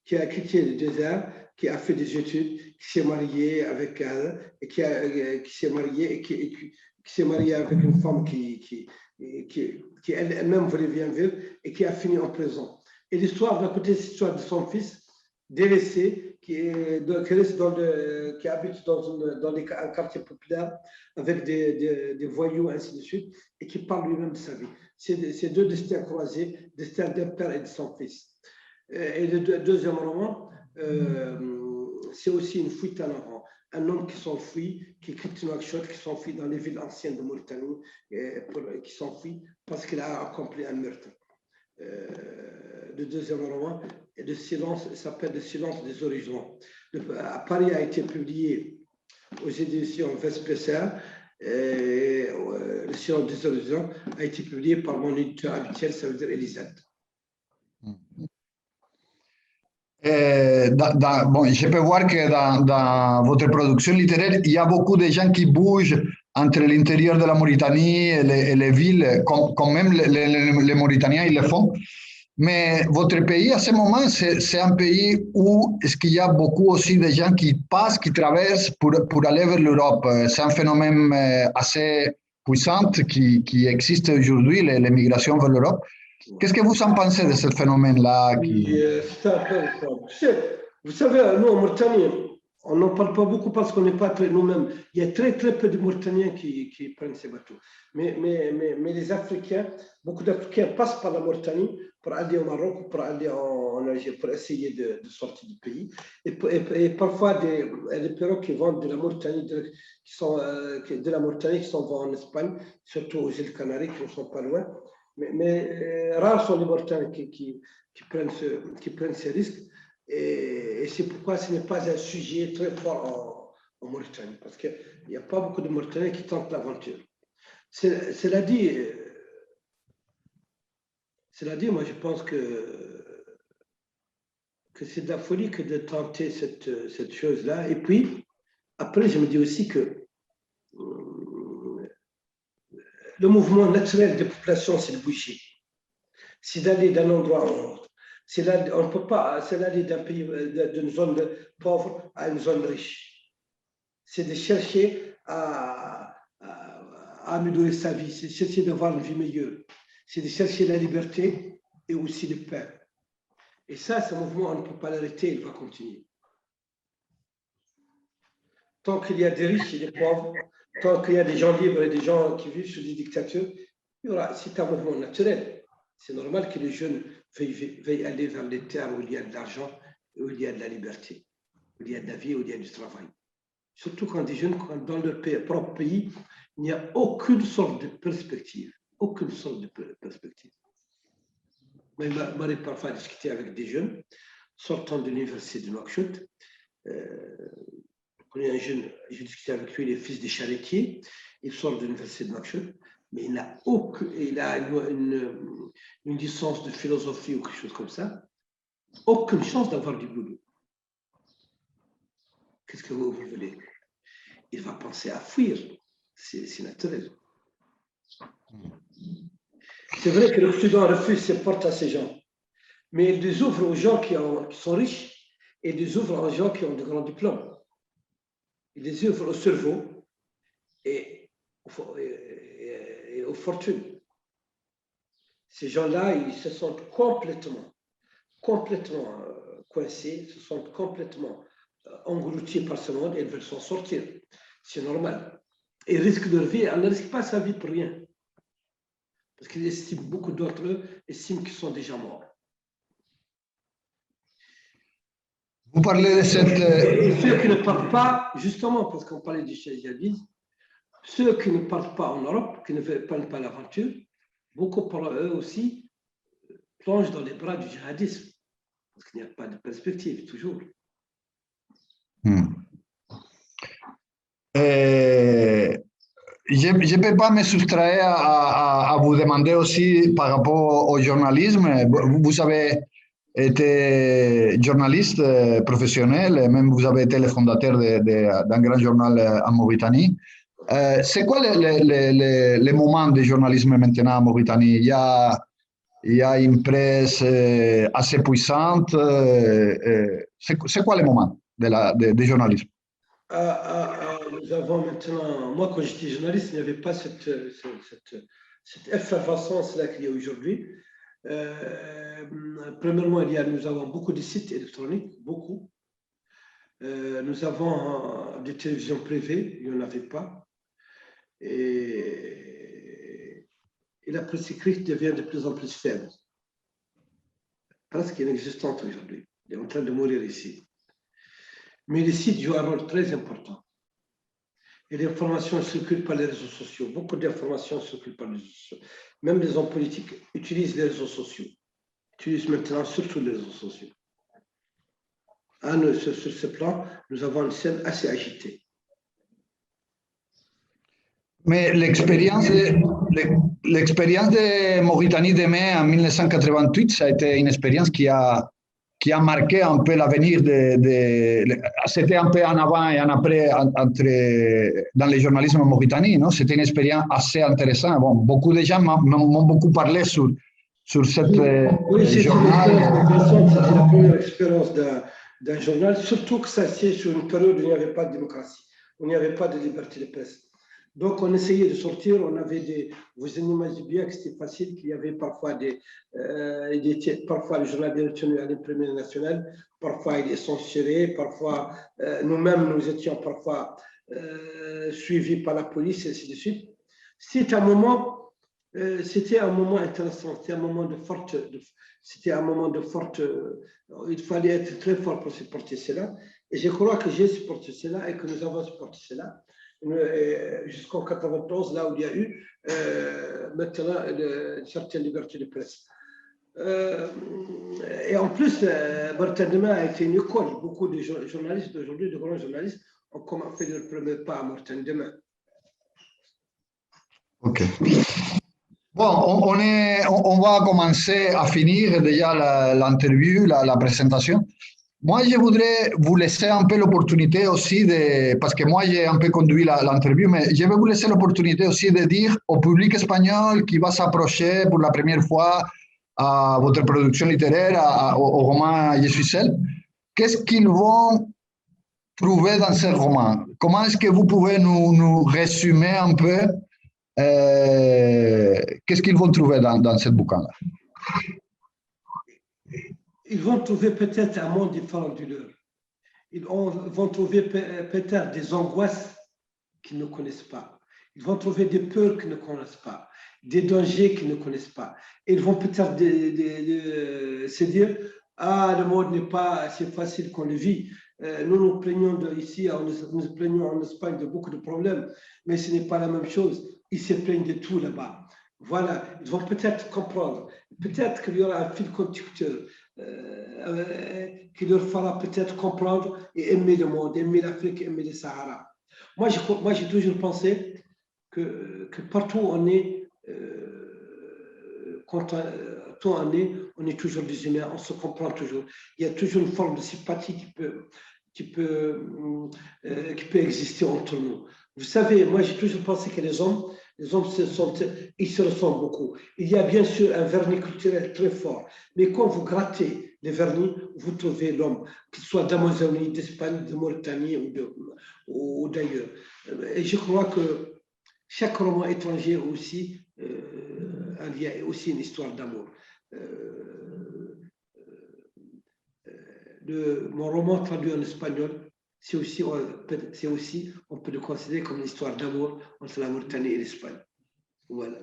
le désert, qui a fait des études, qui s'est marié avec elle, et qui s'est marié avec une femme qui elle-même voulait bien vivre et qui a fini en prison. Et l'histoire, d'un côté, c'est l'histoire de son fils délaissé qui habite dans un quartier populaire avec des voyous, ainsi de suite, et qui parle lui-même de sa vie. C'est deux destins croisés, destin d'un père et de son fils. Et le deuxième roman, c'est aussi une fuite en avant. Un homme qui s'enfuit, qui quitte Nouakchott, qui s'enfuit dans les villes anciennes de Mauritanie, qui s'enfuit parce qu'il a accompli un meurtre. Le deuxième roman s'appelle Le silence des horizons. Paris a été publié aux éditions Vespécia. Le silence des horizons a été publié par mon éditeur habituel, ça veut dire Elisabeth. Bon, je peux voir que dans votre production littéraire, il y a beaucoup de gens qui bougent entre l'intérieur de la Mauritanie et les villes, comme même les Mauritaniens ils le font. Mais votre pays, à ce moment, c'est un pays où est-ce qu'il y a beaucoup aussi de gens qui passent, qui traversent pour aller vers l'Europe. C'est un phénomène assez puissant qui existe aujourd'hui, l'émigration vers l'Europe. Qu'est-ce que vous en pensez de ce phénomène-là Vous savez, nous, en Mauritanie, on n'en parle pas beaucoup parce qu'on n'est pas très nous-mêmes. Il y a très, très peu de Mauritaniens qui prennent ces bateaux. Mais les Africains, beaucoup d'Africains passent par la Mauritanie pour aller au Maroc, pour aller en Algérie, pour essayer de sortir du pays. Et parfois, des pirogues qui vont de la Mauritanie, qui s'en vont en Espagne, surtout aux îles Canaries, qui ne sont pas loin. Mais rares sont les Mauritaniens qui prennent ces risques. Et c'est pourquoi ce n'est pas un sujet très fort en Mauritanie, parce qu'il n'y a pas beaucoup de Mauritaniens qui tentent l'aventure. Cela dit, moi je pense que c'est de la folie que de tenter cette chose-là. Et puis, après, je me dis aussi que le mouvement naturel des populations, c'est de bouger. C'est d'aller d'un endroit à l'autre. On ne peut pas, c'est d'aller d'un pays, d'une zone pauvre à une zone riche. C'est de chercher à améliorer sa vie, c'est de chercher d'avoir une vie meilleure. C'est de chercher la liberté et aussi le paix. Et ça, ce mouvement, on ne peut pas l'arrêter, il va continuer. Tant qu'il y a des riches et des pauvres, tant qu'il y a des gens libres et des gens qui vivent sous des dictatures, c'est un mouvement naturel. C'est normal que les jeunes veuillent aller vers les terres où il y a de l'argent, où il y a de la liberté, où il y a de la vie, où il y a du travail. Surtout quand des jeunes, dans leur propre pays, il n'y a aucune sorte de perspective. Aucune sorte de perspective. Moi, il m'arrive parfois à discuter avec des jeunes sortant de l'université de Nouakchott. Un jeune, j'ai discuté avec lui, il est fils de charretier, il sort de l'université de Nouakchott, mais il a une licence de philosophie ou quelque chose comme ça, aucune chance d'avoir du boulot. Qu'est-ce que vous voulez? Il va penser à fuir, c'est naturel. C'est vrai que l'Occident refuse ses portes à ces gens, mais il les ouvre aux gens qui sont riches et il les ouvre aux gens qui ont de grands diplômes. Il les ouvre au cerveau et aux fortunes. Ces gens-là, ils se sentent complètement coincés, se sentent complètement engloutis par ce monde et ils veulent s'en sortir. C'est normal. Ils risquent leur vie, on ne risque pas sa vie pour rien. Parce qu'ils estiment, beaucoup d'entre eux estiment qu'ils sont déjà morts. Vous parlez de cette... Et ceux qui ne partent pas, justement, parce qu'on parlait du djihadisme, ceux qui ne partent pas en Europe, qui ne prennent pas l'aventure, beaucoup pour eux aussi plongent dans les bras du djihadisme. Parce qu'il n'y a pas de perspective, toujours. Je ne peux pas me soustraire à vous demander aussi par rapport au journalisme. Vous avez été journaliste professionnel, et même vous avez été le fondateur d'un grand journal en Mauritanie. C'est quoi les moments de journalisme maintenant en Mauritanie? Il y a une presse assez puissante. C'est quoi les moments de journalisme? Nous avons maintenant, moi quand j'étais journaliste, il n'y avait pas cette effervescence-là qu'il y a aujourd'hui. Premièrement, nous avons beaucoup de sites électroniques, beaucoup. Nous avons des télévisions privées, il n'y en avait pas. Et la presse écrite devient de plus en plus faible. Presque inexistante aujourd'hui. Elle est en train de mourir ici. Mais les sites jouent un rôle très important. Et l'information circule par les réseaux sociaux. Beaucoup d'informations circulent par les réseaux sociaux. Même les hommes politiques utilisent les réseaux sociaux. Utilisent maintenant surtout les réseaux sociaux. Sur ce plan, nous avons une scène assez agitée. Mais l'expérience de Mauritanie de mai en 1988, ça a été une expérience qui a marqué un peu l'avenir c'était un peu en avant et en après dans le journalisme mauritanien, non? C'était une expérience assez intéressante. Bon, beaucoup de gens m'ont beaucoup parlé sur cette Oui, c'était une journal. expérience intéressante. C'était la première expérience d'un journal, surtout que ça s'est sur une période où il n'y avait pas de démocratie, où il n'y avait pas de liberté de presse. Donc, on essayait de sortir, on avait vous imaginez bien que c'était facile, qu'il y avait parfois parfois le journal est retenu à l'imprimerie nationale, parfois il est censuré, parfois nous-mêmes, nous étions parfois suivis par la police, et ainsi de suite. C'était un moment intéressant, c'était un moment de forte, il fallait être très fort pour supporter cela. Et je crois que j'ai supporté cela et que nous avons supporté cela jusqu'en 91, là où il y a eu maintenant une certaine liberté de presse. Et en plus, Mauritanie Demain a été une école. Beaucoup de journalistes d'aujourd'hui, de grands journalistes, ont fait leur premier pas à Mauritanie Demain. Ok. Bon, on va commencer à finir déjà l'interview, la présentation. Moi, je voudrais vous laisser un peu l'opportunité aussi parce que moi, j'ai un peu conduit l'interview, mais je vais vous laisser l'opportunité aussi de dire au public espagnol qui va s'approcher pour la première fois à votre production littéraire, au roman Je suis seul, qu'est-ce qu'ils vont trouver dans ce roman? Comment est-ce que vous pouvez nous résumer un peu qu'est-ce qu'ils vont trouver dans cette bouquin-là? Ils vont trouver peut-être un monde différent du leur. Ils vont trouver peut-être des angoisses qu'ils ne connaissent pas. Ils vont trouver des peurs qu'ils ne connaissent pas, des dangers qu'ils ne connaissent pas. Ils vont peut-être se dire « Ah, le monde n'est pas si facile qu'on le vit. Nous nous plaignons ici, nous nous plaignons en Espagne de beaucoup de problèmes, mais ce n'est pas la même chose. Ils se plaignent de tout là-bas. » Voilà, ils vont peut-être comprendre. Peut-être qu'il y aura un fil conducteur qui leur fera peut-être comprendre et aimer le monde, aimer l'Afrique, aimer le Sahara. Moi, j'ai toujours pensé que partout où on est, quand on est toujours des humains, on se comprend toujours. Il y a toujours une forme de sympathie qui peut exister entre nous. Vous savez, moi, j'ai toujours pensé que les hommes ils se ressemblent beaucoup. Il y a bien sûr un vernis culturel très fort, mais quand vous grattez les vernis, vous trouvez l'homme, qu'il soit d'Amazonie, d'Espagne, de Mauritanie ou d'ailleurs. Et je crois que chaque roman étranger aussi il y a aussi une histoire d'amour. Mon roman traduit en espagnol, c'est aussi, on peut le considérer comme une histoire d'amour entre la Mauritanie et l'Espagne. Voilà.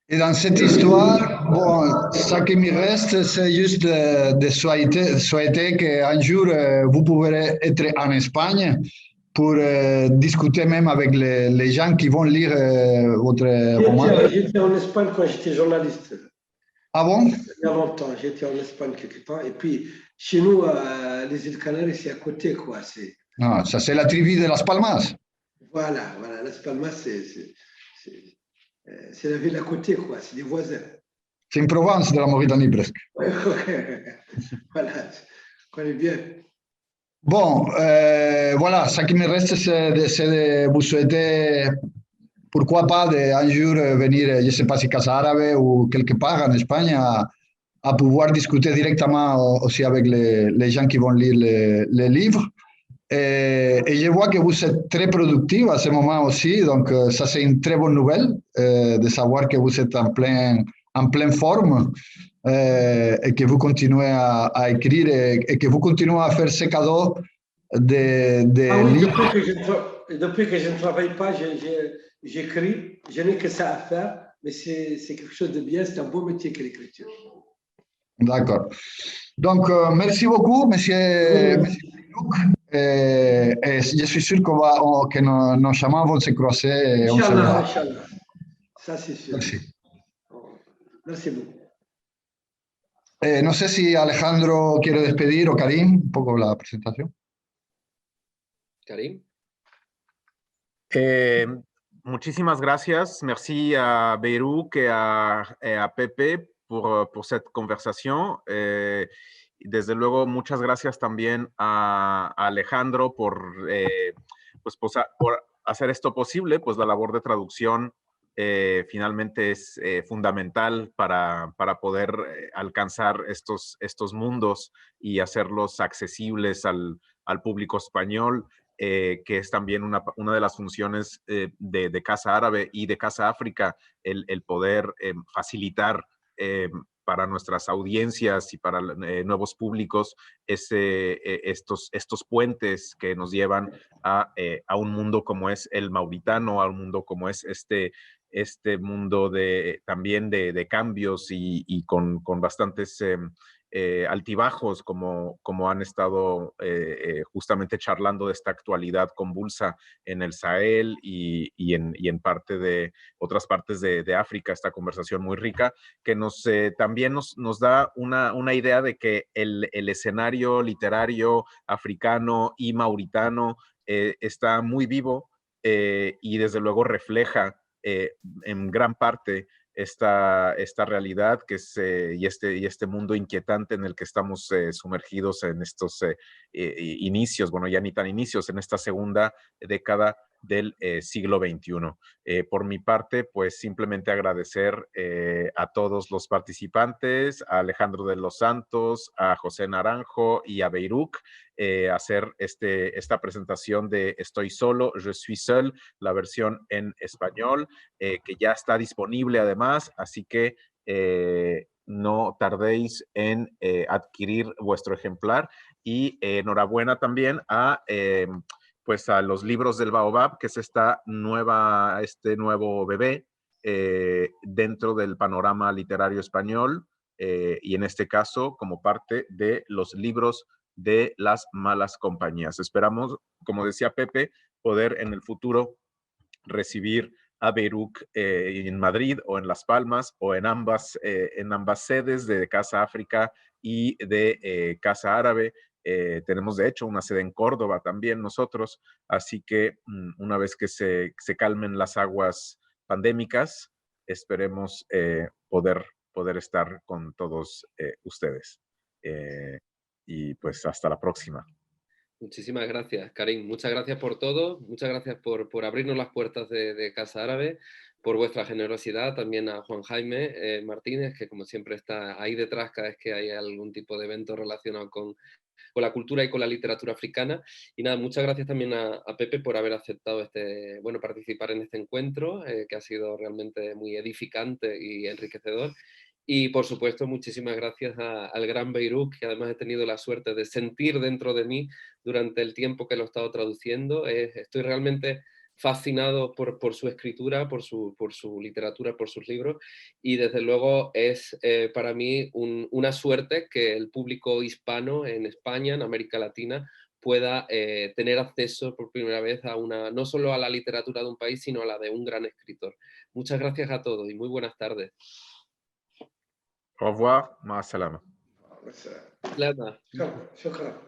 Et dans cette histoire, bon, ce qui me reste, c'est juste de souhaiter qu'un jour, vous pourrez être en Espagne pour discuter même avec les gens qui vont lire votre roman. J'étais en Espagne quand j'étais journaliste. Ah bon? Il y a longtemps, j'étais en Espagne quelque temps. Et puis, chez nous, les îles Canaries, c'est à côté, quoi. Ah, ça, c'est la tribu de Las Palmas. Voilà, Las Palmas, c'est la ville à côté, quoi. C'est des voisins. C'est une province de la Mauritanie, presque. Voilà, je connais bien. Bon, voilà, ce qui me reste, c'est de vous souhaiter, pourquoi pas, un jour venir, je ne sais pas si Casa Árabe ou quelque part en Espagne, à pouvoir discuter directement aussi avec les gens qui vont lire les livres. Et je vois que vous êtes très productif à ce moment aussi, donc ça c'est une très bonne nouvelle de savoir que vous êtes en pleine forme et que vous continuez à écrire et que vous continuez à faire ces cadeaux de livres. Depuis que je ne travaille pas, j'écris, je n'ai que ça à faire, mais c'est quelque chose de bien, c'est un beau métier que l'écriture. D'accord. Donc, merci beaucoup, monsieur Luc. Et je suis sûr que nos chemins vont se croiser. Inch'Allah, Inch'Allah. Ça, c'est sûr. Merci. Merci beaucoup. No sé si Alejandro quiere despedir o Karim, un poco la presentación. Karim. muchísimas gracias. Merci à Beirut et à Pepe por cette conversación. Desde luego, muchas gracias también a Alejandro por, por hacer esto posible. Pues la labor de traducción finalmente es fundamental para poder alcanzar estos mundos y hacerlos accesibles al público español. Que es también una de las funciones de Casa Árabe y de Casa África, el poder facilitar para nuestras audiencias y para nuevos públicos estos puentes que nos llevan a un mundo como es el mauritano, a un mundo como es este mundo también de cambios y con bastantes altibajos, como han estado justamente charlando de esta actualidad convulsa en el Sahel y en parte de otras partes de África, esta conversación muy rica, que también nos da una idea de que el escenario literario africano y mauritano está muy vivo y desde luego refleja en gran parte esta realidad que es, y este mundo inquietante en el que estamos sumergidos en estos inicios, bueno, ya ni tan inicios, en esta segunda década del siglo XXI. Por mi parte, pues simplemente agradecer a todos los participantes, a Alejandro de los Santos, a José Naranjo y a Beirut, hacer esta presentación de Estoy solo, Je suis seul, la versión en español, que ya está disponible además, así que no tardéis en adquirir vuestro ejemplar. Y enhorabuena también pues a los libros del Baobab, que es este nuevo bebé dentro del panorama literario español, y en este caso como parte de los libros de las malas compañías. Esperamos, como decía Pepe, poder en el futuro recibir a Beirut en Madrid o en Las Palmas o en ambas sedes de Casa África y de Casa Árabe. Tenemos de hecho una sede en Córdoba también nosotros, así que una vez que se calmen las aguas pandémicas, esperemos poder estar con todos ustedes. Y pues hasta la próxima. Muchísimas gracias, Karim. Muchas gracias por todo. Muchas gracias por abrirnos las puertas de Casa Árabe, por vuestra generosidad. También a Juan Jaime Martínez, que como siempre está ahí detrás cada vez que hay algún tipo de evento relacionado con la cultura y con la literatura africana. Y nada, muchas gracias también a Pepe por haber aceptado participar en este encuentro, que ha sido realmente muy edificante y enriquecedor. Y por supuesto, muchísimas gracias al gran Beirut, que además he tenido la suerte de sentir dentro de mí durante el tiempo que lo he estado traduciendo. Estoy realmente fascinado por su escritura, por su literatura, por sus libros, y desde luego es para mí una suerte que el público hispano en España, en América Latina, pueda tener acceso por primera vez no solo a la literatura de un país, sino a la de un gran escritor. Muchas gracias a todos y muy buenas tardes. Au revoir, ma salama. Lama. شكرا.